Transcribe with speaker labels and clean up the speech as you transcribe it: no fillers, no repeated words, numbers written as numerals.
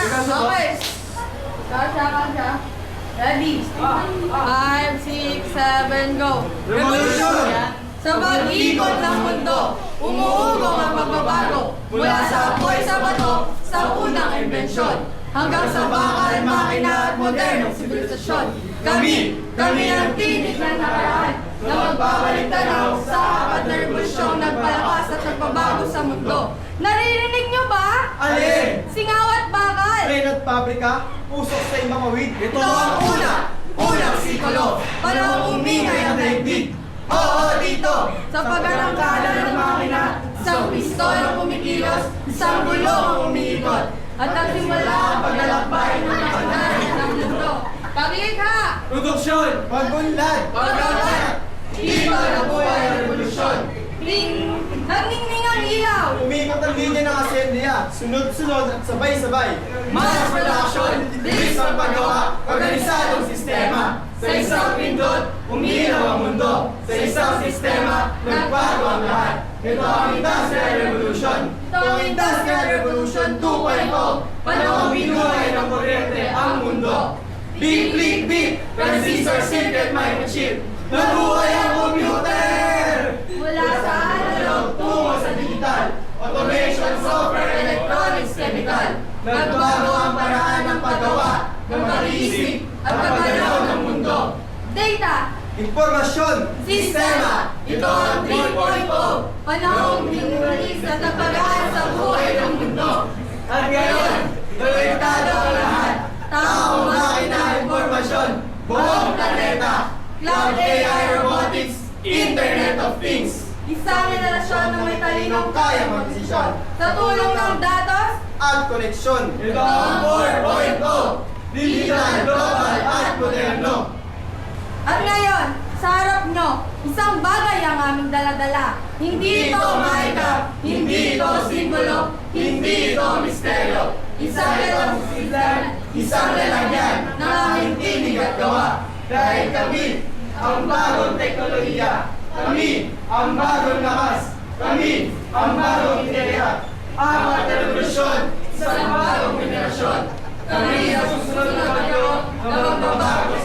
Speaker 1: Okay. Kasha. Ready? 5, 6, 7, go.
Speaker 2: Revolution!
Speaker 1: Sa pag-ikot ng mundo, umuugong ang pagbabago mula sa apoy sa bato sa unang imbensyon hanggang sa bakal, makina at modernong sibilisasyon. Kami ang tinig ng nakaraan na magbabalik tanaw sa apat na revolusyong nagpalakas at nagpabago sa mundo. Naririnig nyo ba?
Speaker 2: Alin?
Speaker 1: Singaw at bakal!
Speaker 2: Train at pabrika, usok sa ibang mawid.
Speaker 1: Ito ang unang siklo, panahong umingay ang daigdig. Oo, dito! Sa pagarangkada ng makina, isang pistol ang kumikilos, isang bulong ang umiikot, at nagsimula ang paglalakbay ng nakaganan ng mundo. Paglikha!
Speaker 2: Produksyon! Pagunlad!
Speaker 1: Paglalakbay! Dito na buhay ang revolusyon. Nagningning ang ilaw!
Speaker 2: Umikot ang linya ng asendiya, sunod-sunod at sabay-sabay.
Speaker 1: Mass production, bilis ang paggawa, organisadong sistema. Sa isang pindot, umilaw ang mundo. Sa isang sistema, nagbago ang lahat. Ito ang Industrial Revolution. Ito ang Industrial Revolution 2.0. Panahong binuhay ng kuryente ang mundo. Beep, beep, beep, transistor, circuit, microchip. Nabuhay ang computer! Mula sa analog tungo sa digital, automation, software, electronics, chemical. Nagbago ang paraan ng paggawa, ng pag-iisip, at paggalaw ng mundo. Data,
Speaker 2: Informasyon!
Speaker 1: sistema, ito ang 3.0. Panahong binulis at nagpagaan sa buhay ng mundo. At ngayon, konektado ang lahat. Tao, makina, informasyon, buong planeta. Cloud AI, robotics, Internet of Things. Isang henerasyon ng may talinong
Speaker 2: Kaya mag-desisyon
Speaker 1: sa tulong ng datos
Speaker 2: at koneksyon.
Speaker 1: Ito ang 4.0.
Speaker 2: Digital, global at moderno.
Speaker 1: At ngayon, sa harap nyo, isang bagay ang aming daladala. Hindi ito maika, hindi ito simbolo, hindi ito misteryo. Isang lalagyan ng aming tinig at gawa.
Speaker 2: Dahil kami ang bagong teknolohiya. Kami ang bagong lakas. Kami ang bagong ideya. Apat na revolusyon sa bagong henerasyon.
Speaker 1: Kami ang susunod na bagyo na magbabago